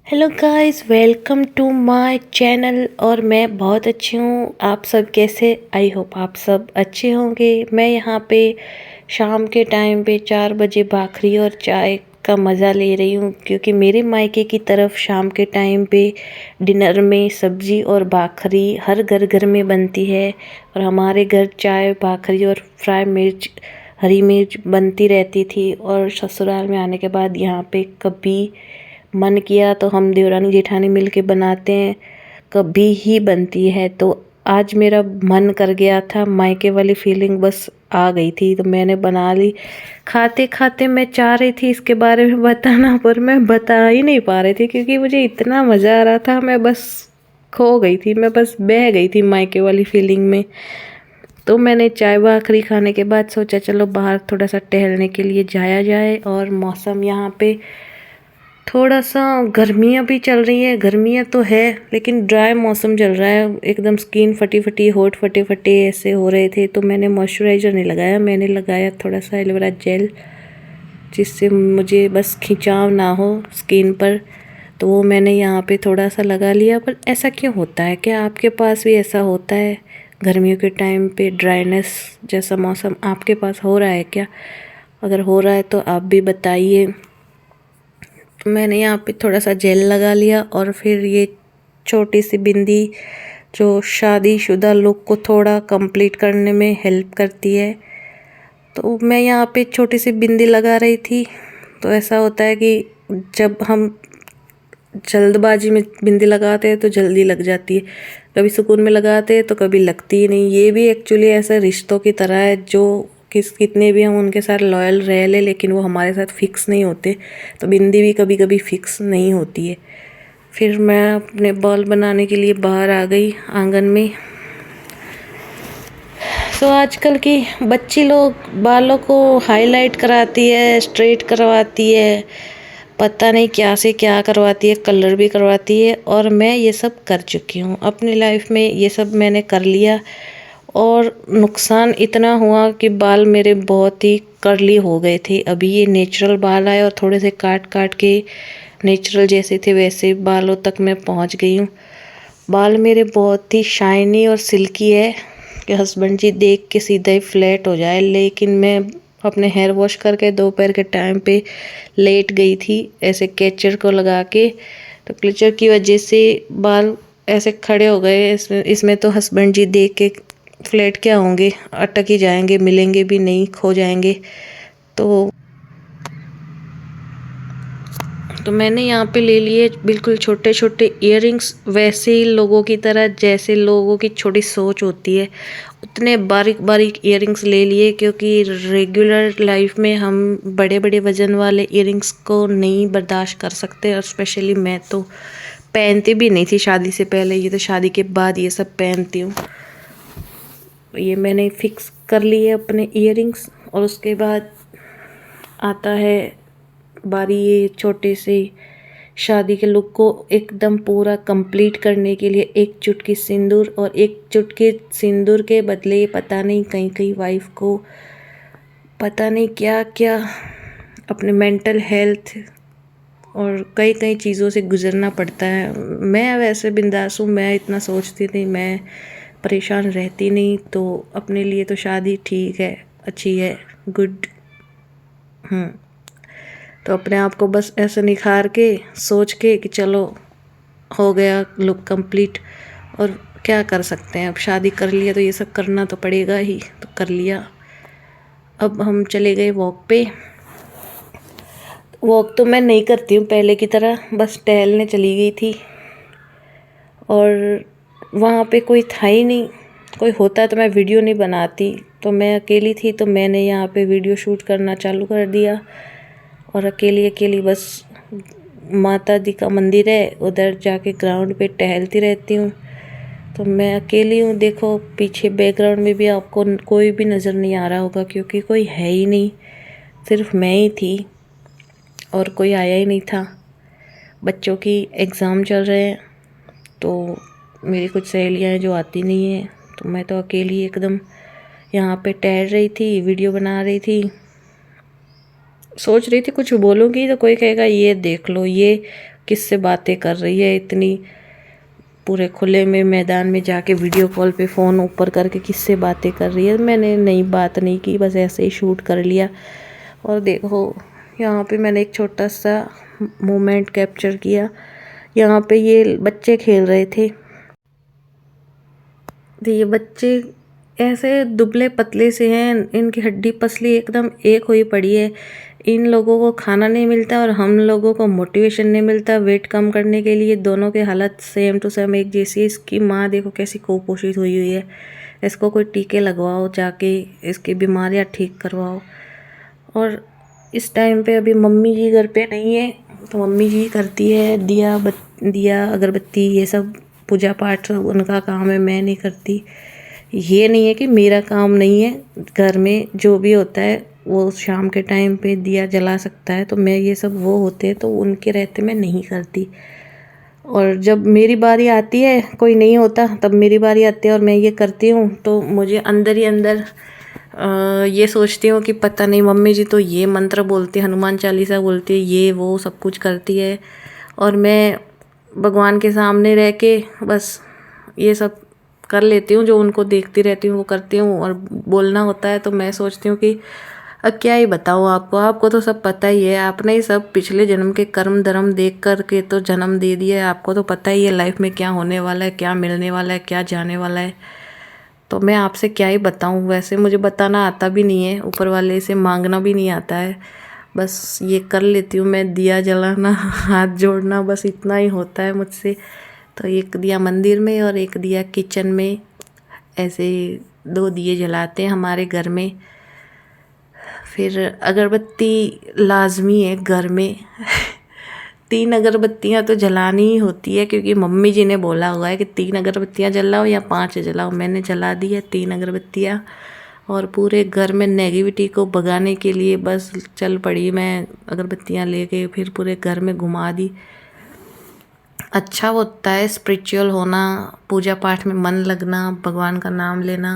Hello guys, welcome to my channel. और मैं बहुत अच्छी हूँ। आप सब कैसे? आई होप आप सब अच्छे होंगे। मैं यहाँ पे शाम के टाइम पे 4 बजे भाखरी और चाय का मज़ा ले रही हूँ, क्योंकि मेरे मायके की तरफ शाम के टाइम पे डिनर में सब्ज़ी और भाखरी हर घर घर में बनती है। और हमारे घर चाय, भाखरी और फ्राई मिर्च, हरी मिर्च बनती रहती थी। और ससुराल में आने के बाद यहाँ पे कभी मन किया तो हम देवरानी जेठानी मिल के बनाते हैं, कभी ही बनती है। तो आज मेरा मन कर गया था, मायके वाली फीलिंग बस आ गई थी, तो मैंने बना ली। खाते खाते मैं चाह रही थी इसके बारे में बताना, पर मैं बता ही नहीं पा रही थी, क्योंकि मुझे इतना मज़ा आ रहा था। मैं बस खो गई थी, मैं बस बह गई थी मायके वाली फीलिंग में। तो मैंने चाय भाखरी खाने के बाद सोचा चलो बाहर थोड़ा सा टहलने के लिए जाया जाए। और मौसम यहाँ पे थोड़ा सा, गर्मियाँ भी चल रही है, गर्मियाँ तो है लेकिन ड्राई मौसम चल रहा है। एकदम स्किन फटी फटी, होठ फटे फटे ऐसे हो रहे थे। तो मैंने मॉइस्चराइज़र नहीं लगाया, मैंने लगाया थोड़ा सा एलोवेरा जेल, जिससे मुझे बस खिंचाव ना हो स्किन पर। तो वो मैंने यहाँ पे थोड़ा सा लगा लिया। पर ऐसा क्यों होता है? क्या आपके पास भी ऐसा होता है? गर्मियों के टाइम पे ड्राइनेस जैसा मौसम आपके पास हो रहा है क्या? अगर हो रहा है तो आप भी बताइए। तो मैंने यहाँ पे थोड़ा सा जेल लगा लिया, और फिर ये छोटी सी बिंदी जो शादीशुदा लुक को थोड़ा कंप्लीट करने में हेल्प करती है, तो मैं यहाँ पे छोटी सी बिंदी लगा रही थी। तो ऐसा होता है कि जब हम जल्दबाजी में बिंदी लगाते हैं तो जल्दी लग जाती है, कभी सुकून में लगाते हैं तो कभी लगती ही नहीं। ये भी एक्चुअली ऐसे रिश्तों की तरह है, जो कितने भी हम उनके साथ लॉयल रह ले, लेकिन वो हमारे साथ फिक्स नहीं होते। तो बिंदी भी कभी कभी फिक्स नहीं होती है। फिर मैं अपने बाल बनाने के लिए बाहर आ गई आंगन में। तो आजकल की बच्ची लोग बालों को हाईलाइट कराती है, स्ट्रेट करवाती है, पता नहीं क्या से क्या करवाती है, कलर भी करवाती है। और मैं ये सब कर चुकी हूँ अपनी लाइफ में, ये सब मैंने कर लिया। और नुकसान इतना हुआ कि बाल मेरे बहुत ही कर्ली हो गए थे। अभी ये नेचुरल बाल आए और थोड़े से काट काट के नेचुरल जैसे थे वैसे बालों तक मैं पहुँच गई हूँ। बाल मेरे बहुत ही शाइनी और सिल्की है कि हस्बैंड जी देख के सीधा ही फ्लैट हो जाए। लेकिन मैं अपने हेयर वॉश करके दोपहर के टाइम पे लेट गई थी ऐसे कैचर को लगा के, तो क्लेचर की वजह से बाल ऐसे खड़े हो गए। इसमें तो हस्बैंड जी देख के फ्लैट क्या होंगे, अटक ही जाएंगे, मिलेंगे भी नहीं, खो जाएंगे। तो मैंने यहाँ पे ले लिए बिल्कुल छोटे छोटे इयररिंग्स, वैसे ही लोगों की तरह, जैसे लोगों की छोटी सोच होती है उतने बारीक बारीक इयररिंग्स ले लिए। क्योंकि रेगुलर लाइफ में हम बड़े बड़े वज़न वाले इयररिंग्स को नहीं बर्दाश्त कर सकते। और स्पेशली मैं तो पहनती भी नहीं थी शादी से पहले, ये तो शादी के बाद ये सब पहनती हूँ। ये मैंने फिक्स कर लिए अपने इयररिंग्स। और उसके बाद आता है बारी ये छोटे से शादी के लुक को एकदम पूरा कंप्लीट करने के लिए। एक चुटकी सिंदूर, और एक चुटकी सिंदूर के बदले पता नहीं कहीं कहीं वाइफ को पता नहीं क्या क्या अपने मेंटल हेल्थ और कई कई चीज़ों से गुजरना पड़ता है। मैं वैसे बिंदास हूँ, मैं इतना सोचती थी, मैं परेशान रहती नहीं। तो अपने लिए तो शादी ठीक है, अच्छी है, गुड। तो अपने आप को बस ऐसे निखार के सोच के कि चलो हो गया लुक कंप्लीट। और क्या कर सकते हैं, अब शादी कर लिया तो ये सब करना तो पड़ेगा ही, तो कर लिया। अब हम चले गए वॉक पे। वॉक तो मैं नहीं करती हूँ पहले की तरह, बस टहलने चली गई थी। और वहाँ पे कोई था ही नहीं, कोई होता तो मैं वीडियो नहीं बनाती। तो मैं अकेली थी, तो मैंने यहाँ पे वीडियो शूट करना चालू कर दिया। और अकेली अकेली बस माता जी का मंदिर है, उधर जाके ग्राउंड पे टहलती रहती हूँ। तो मैं अकेली हूँ, देखो पीछे बैकग्राउंड में भी आपको कोई भी नज़र नहीं आ रहा होगा, क्योंकि कोई है ही नहीं, सिर्फ मैं ही थी और कोई आया ही नहीं था। बच्चों की एग्ज़ाम चल रहे हैं, तो मेरी कुछ सहेलियाँ हैं जो आती नहीं हैं, तो मैं तो अकेली एकदम यहाँ पे टहल रही थी, वीडियो बना रही थी। सोच रही थी कुछ बोलूँगी तो कोई कहेगा ये देख लो, ये किससे बातें कर रही है इतनी, पूरे खुले में मैदान में जाके वीडियो कॉल पे फ़ोन ऊपर करके किससे बातें कर रही है। मैंने नई बात नहीं की, बस ऐसे ही शूट कर लिया। और देखो यहाँ पे मैंने एक छोटा सा मोमेंट कैप्चर किया। यहाँ पे ये बच्चे खेल रहे थे। ये बच्चे ऐसे दुबले पतले से हैं, इनकी हड्डी पसली एकदम एक हुई पड़ी है। इन लोगों को खाना नहीं मिलता और हम लोगों को मोटिवेशन नहीं मिलता वेट कम करने के लिए। दोनों के हालत सेम टू सेम एक जैसी है। इसकी माँ देखो कैसी कुपोषित हुई हुई है। इसको कोई टीके लगवाओ, जाके इसकी बीमारियाँ ठीक करवाओ। और इस टाइम पे अभी मम्मी जी घर पे नहीं है, तो मम्मी जी करती है दिया अगरबत्ती ये सब पूजा पाठ, सब उनका काम है, मैं नहीं करती। ये नहीं है कि मेरा काम नहीं है, घर में जो भी होता है वो शाम के टाइम पे दिया जला सकता है, तो मैं ये सब वो होते हैं तो उनके रहते मैं नहीं करती। और जब मेरी बारी आती है, कोई नहीं होता तब मेरी बारी आती है और मैं ये करती हूँ, तो मुझे अंदर ही अंदर ये सोचती हूँ कि पता नहीं मम्मी जी तो ये मंत्र बोलती है, हनुमान चालीसा बोलती है, ये वो सब कुछ करती है, और मैं भगवान के सामने रह के बस ये सब कर लेती हूँ। जो उनको देखती रहती हूँ वो करती हूँ। और बोलना होता है तो मैं सोचती हूँ कि अब क्या ही बताऊँ आपको तो सब पता ही है। आपने ही सब पिछले जन्म के कर्म धर्म देख कर के तो जन्म दे दिया है। आपको तो पता ही है लाइफ में क्या होने वाला है, क्या मिलने वाला है, क्या जाने वाला है। तो मैं आपसे क्या ही बताऊँ। वैसे मुझे बताना आता भी नहीं है, ऊपर वाले से मांगना भी नहीं आता है। बस ये कर लेती हूँ मैं, दिया जलाना, हाथ जोड़ना, बस इतना ही होता है मुझसे। तो एक दिया मंदिर में और एक दिया किचन में, ऐसे 2 दिए जलाते हैं हमारे घर में। फिर अगरबत्ती लाजमी है घर में 3 अगरबत्तियाँ तो जलानी ही होती है, क्योंकि मम्मी जी ने बोला हुआ है कि 3 अगरबत्तियाँ जलाओ या 5 जलाओ। मैंने जला दी है 3 अगरबत्तियाँ और पूरे घर में नेगेटिविटी को भगाने के लिए बस चल पड़ी मैं, अगरबत्तियाँ लेके फिर पूरे घर में घुमा दी। अच्छा होता है स्पिरिचुअल होना, पूजा पाठ में मन लगना, भगवान का नाम लेना।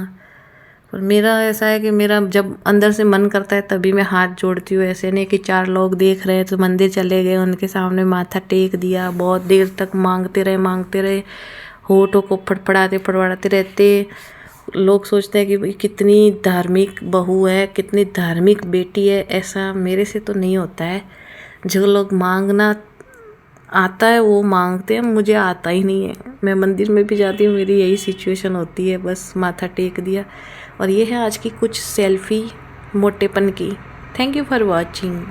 और मेरा ऐसा है कि मेरा जब अंदर से मन करता है तभी मैं हाथ जोड़ती हूँ। ऐसे नहीं कि 4 लोग देख रहे हैं तो मंदिर चले गए, उनके सामने माथा टेक दिया, बहुत देर तक मांगते रहे, होठों को फड़फड़ाते रहते। लोग सोचते हैं कि कितनी धार्मिक बहू है, कितनी धार्मिक बेटी है। ऐसा मेरे से तो नहीं होता है। जो लोग मांगना आता है वो मांगते हैं, मुझे आता ही नहीं है। मैं मंदिर में भी जाती हूँ, मेरी यही सिचुएशन होती है, बस माथा टेक दिया। और ये है आज की कुछ सेल्फी मोटेपन की। Thank you for watching.